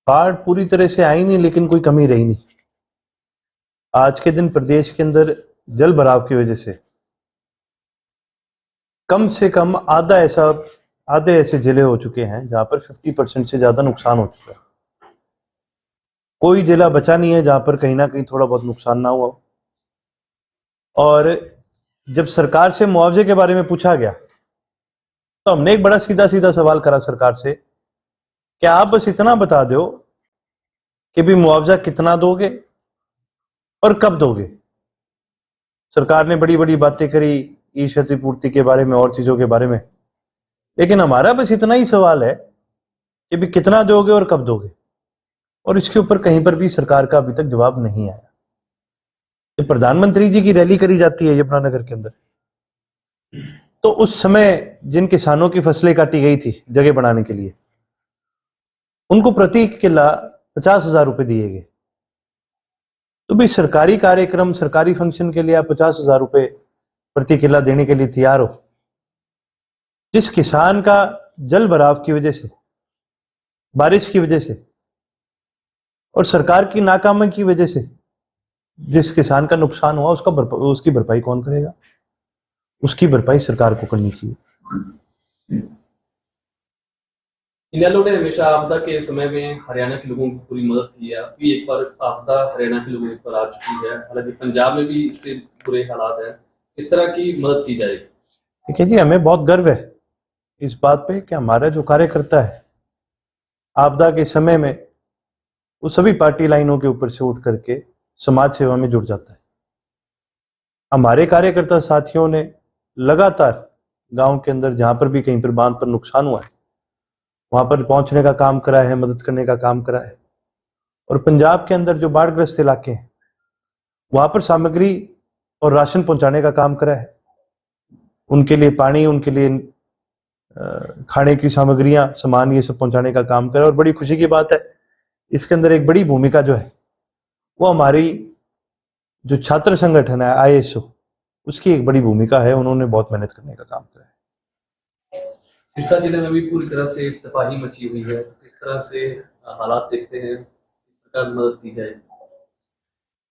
बाढ़ पूरी तरह से आई नहीं, लेकिन कोई कमी रही नहीं। आज के दिन प्रदेश के अंदर जल भराव की वजह से कम आधे ऐसे जिले हो चुके हैं जहां पर 50% से ज्यादा नुकसान हो चुका है। कोई जिला बचा नहीं है जहां पर कहीं ना कहीं थोड़ा बहुत नुकसान ना हुआ हो। और जब सरकार से मुआवजे के बारे में पूछा गया तो हमने एक बड़ा सीधा सीधा सवाल करा सरकार से, क्या आप बस इतना बता दो कि भी मुआवजा कितना दोगे और कब दोगे। सरकार ने बड़ी बड़ी बातें करी ई क्षतिपूर्ति के बारे में और चीजों के बारे में, लेकिन हमारा बस इतना ही सवाल है कि भी कितना दोगे और कब दोगे। और इसके ऊपर कहीं पर भी सरकार का अभी तक जवाब नहीं आया। जब प्रधानमंत्री जी की रैली करी जाती है यमुनानगर के अंदर, तो उस समय जिन किसानों की फसलें काटी गई थी जगह बनाने के लिए, उनको प्रति किला 50,000 रुपए दिए गए। तो भाई सरकारी कार्यक्रम, सरकारी फंक्शन के लिए आप 50,000 रुपए प्रति किला देने के लिए तैयार हो। जिस किसान का जल भराव की वजह से, बारिश की वजह से और सरकार की नाकामी की वजह से जिस किसान का नुकसान हुआ, उसकी भरपाई कौन करेगा? उसकी भरपाई सरकार को करनी चाहिए। इनेलो ने हमेशा आपदा के समय में हरियाणा के लोगों की पूरी मदद की है। अभी एक बार आपदा हरियाणा के लोगों पर आ चुकी है, हालांकि पंजाब में भी इससे बुरे हालात है। इस तरह की मदद की जाएगी। देखिए जी, हमें बहुत गर्व है इस बात पे कि हमारा जो कार्यकर्ता है आपदा के समय में वो सभी पार्टी लाइनों के ऊपर से उठ करके समाज सेवा में जुड़ जाता है। हमारे कार्यकर्ता साथियों ने लगातार गांव के अंदर जहां पर भी कहीं पर बांध पर नुकसान हुआ है वहां पर पहुंचने का काम करा है, मदद करने का काम करा है। और पंजाब के अंदर जो बाढ़ग्रस्त इलाके हैं वहां पर सामग्री और राशन पहुंचाने का काम करा है। उनके लिए पानी, उनके लिए खाने की सामग्रियां, सामान, ये सब पहुंचाने का काम करा। और बड़ी खुशी की बात है, इसके अंदर एक बड़ी भूमिका जो है वो हमारी जो छात्र संगठन है ISO, उसकी एक बड़ी भूमिका है। उन्होंने बहुत मेहनत करने का काम करा है। सिरसा जिले में भी पूरी तरह से तबाही मची हुई है। इस तरह से हालात देखते हैं, इस प्रकार मदद की जाए।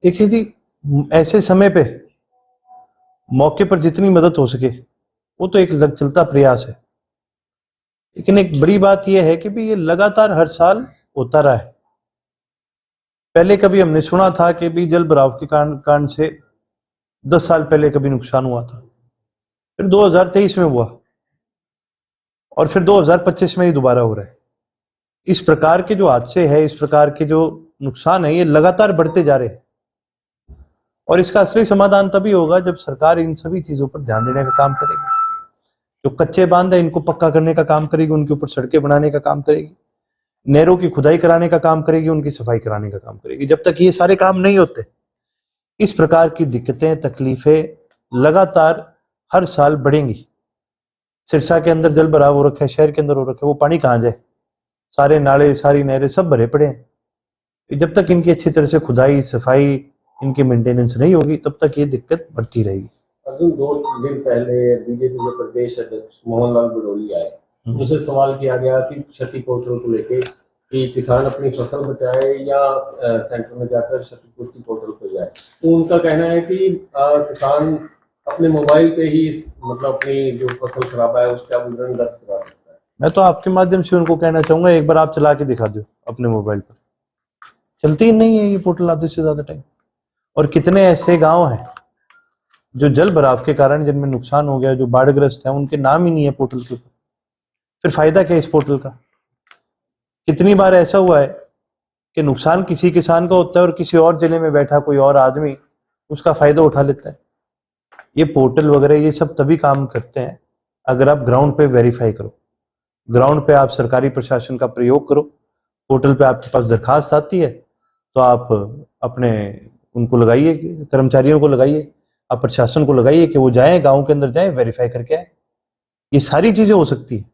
देखिए जी, ऐसे समय पे मौके पर जितनी मदद हो सके वो तो एक चलता प्रयास है, लेकिन एक बड़ी बात यह है कि भी ये लगातार हर साल होता रहा है। पहले कभी हमने सुना था कि भी जल भराव के कारण से 10 साल पहले कभी नुकसान हुआ था, फिर 2023 में हुआ और फिर 2025 में ही दोबारा हो रहा है। इस प्रकार के जो हादसे हैं, इस प्रकार के जो नुकसान है, ये लगातार बढ़ते जा रहे हैं। और इसका असली समाधान तभी होगा जब सरकार इन सभी चीजों पर ध्यान देने का काम करेगी। जो कच्चे बांध है इनको पक्का करने का काम करेगी, उनके ऊपर सड़कें बनाने का काम करेगी, नहरों की खुदाई कराने का काम करेगी, उनकी सफाई कराने का काम करेगी। जब तक ये सारे काम नहीं होते, इस प्रकार की दिक्कतें, तकलीफें लगातार हर साल बढ़ेंगी। सिरसा के अंदर जल भराव हो रखा है, शहर के अंदर हो रखा है, वो पानी कहाँ जाए? सारे नाले, सारी नहरें सब भरे पड़े हैं। जब तक इनकी अच्छी तरह से खुदाई, सफाई, इनकी मेंटेनेंस नहीं होगी, तब तक ये दिक्कत बढ़ती रहेगी। अर्जुन, 2 दिन पहले बीजेपी के प्रदेश अध्यक्ष मोहन लाल बडोली आए, उनसे सवाल किया गया कि क्षति पोर्टल को लेके कि किसान अपनी फसल बचाए या सेंटर में जाकर क्षतिपूर्ति पोर्टल पर जाए। तो उनका कहना है कि किसान अपने मोबाइल पे ही मतलब अपनी जो फसल खराब है उसका विवरण दर्ज करा सकता है। मैं तो आपके माध्यम से उनको कहना चाहूंगा, एक बार आप चला के दिखा दो अपने मोबाइल पर। चलती ही नहीं है ये पोर्टल आधे से ज्यादा टाइम। और कितने ऐसे गांव हैं जो जल भराव के कारण जिनमें नुकसान हो गया, जो बाढ़ग्रस्त है, उनके नाम ही नहीं है पोर्टल के ऊपर। फिर फायदा क्या इस पोर्टल का? कितनी बार ऐसा हुआ है कि नुकसान किसी किसान का होता है और किसी और जिले में बैठा कोई और आदमी उसका फायदा उठा लेता है। ये पोर्टल वगैरह ये सब तभी काम करते हैं अगर आप ग्राउंड पे वेरीफाई करो, ग्राउंड पे आप सरकारी प्रशासन का प्रयोग करो। पोर्टल पे आपके पास दरखास्त आती है तो आप अपने उनको लगाइए, कर्मचारियों को लगाइए, आप प्रशासन को लगाइए कि वो जाएं, गांव के अंदर जाएं, वेरीफाई करके आए। ये सारी चीजें हो सकती है,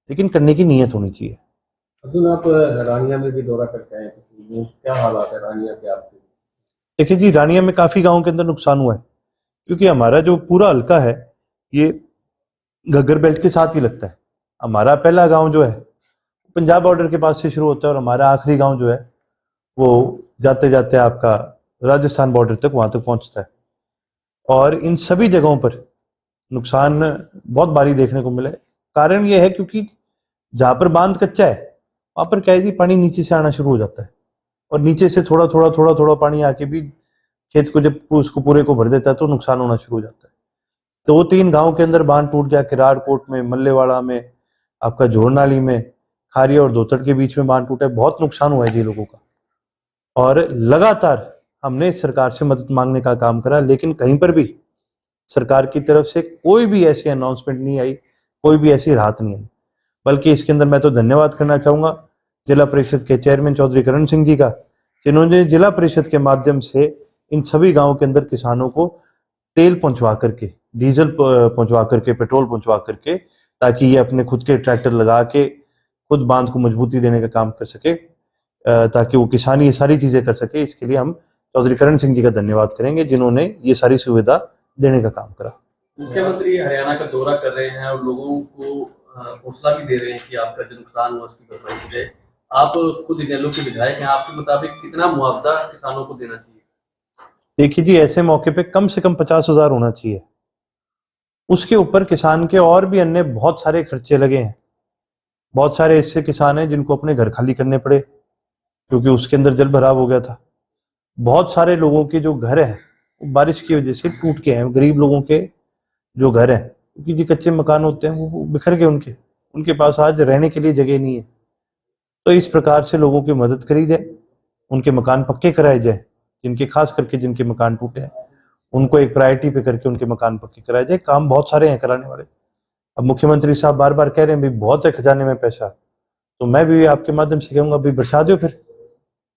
लेकिन करने की नीयत होनी चाहिए। अर्जुन, आप रानिया में भी दौरा करते हैं, क्या हालात है रानिया के आपके? देखिए जी, रानिया में काफी गाँव के अंदर नुकसान हुआ है, क्योंकि हमारा जो पूरा हल्का है ये घग्गर बेल्ट के साथ ही लगता है। हमारा पहला गांव जो है पंजाब बॉर्डर के पास से शुरू होता है और हमारा आखिरी गांव जो है वो जाते जाते आपका राजस्थान बॉर्डर तक वहां तक पहुंचता है। और इन सभी जगहों पर नुकसान बहुत भारी देखने को मिला है। कारण ये है क्योंकि जहां पर बांध कच्चा है वहां पर क्या है जी, पानी नीचे से आना शुरू हो जाता है और नीचे से थोड़ा थोड़ा थोड़ा थोड़ा पानी आके भी खेत को जब उसको पूरे को भर देता है तो नुकसान होना शुरू हो जाता है। 2-3 गांव के अंदर बांध टूट गया, किराड़कोट में, मल्लेवाड़ा में, आपका जोरनाली में, खारिया और दोतड़ के बीच में बांध टूटा है। बहुत नुकसान हुआ है जी लोगों का और लगातार हमने सरकार से मदद मांगने का काम करा, लेकिन कहीं पर भी सरकार की तरफ से कोई भी ऐसी अनाउंसमेंट नहीं आई, कोई भी ऐसी राहत नहीं आई। बल्कि इसके अंदर मैं तो धन्यवाद करना चाहूंगा जिला परिषद के चेयरमैन चौधरी करण सिंह जी का, जिन्होंने जिला परिषद के माध्यम से इन सभी गांवों के अंदर किसानों को तेल पहुंचवा करके, डीजल पहुंचवा करके, पेट्रोल पहुंचवा करके, ताकि ये अपने खुद के ट्रैक्टर लगा के खुद बांध को मजबूती देने का काम कर सके, ताकि वो किसान ये सारी चीजें कर सके। इसके लिए हम चौधरी करण सिंह जी का धन्यवाद करेंगे जिन्होंने ये सारी सुविधा देने का काम करा। मुख्यमंत्री हरियाणा का दौरा कर रहे हैं और लोगों को हौसला भी दे रहे हैं कि आपका जो नुकसान हुआ उसकी भरपाई की जाए। आप खुद इनेलो के विधायक हैं, आपके मुताबिक कितना मुआवजा किसानों को देना चाहिए? देखिए जी, ऐसे मौके पे कम से कम 50,000 होना चाहिए। उसके ऊपर किसान के और भी अन्य बहुत सारे खर्चे लगे हैं। बहुत सारे ऐसे किसान हैं जिनको अपने घर खाली करने पड़े क्योंकि उसके अंदर जल भराव हो गया था। बहुत सारे लोगों के जो घर हैं वो बारिश की वजह से टूट के हैं। गरीब लोगों के जो घर हैं, क्योंकि जो कच्चे मकान होते हैं वो बिखर गए, उनके पास आज रहने के लिए जगह नहीं है। तो इस प्रकार से लोगों की मदद करी जाए, उनके मकान पक्के कराए जाए, जिनके खास करके जिनके मकान टूटे हैं उनको एक प्रायोरिटी पे करके उनके मकान पक्के कराए जाए। काम बहुत सारे हैं कराने वाले। अब मुख्यमंत्री साहब बार बार कह रहे हैं भाई बहुत है खजाने में पैसा, तो मैं भी आपके माध्यम से कहूंगा भाई बरसा दो, फिर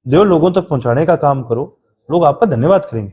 दो, लोगों तक पहुंचाने का काम करो, लोग आपका धन्यवाद करेंगे।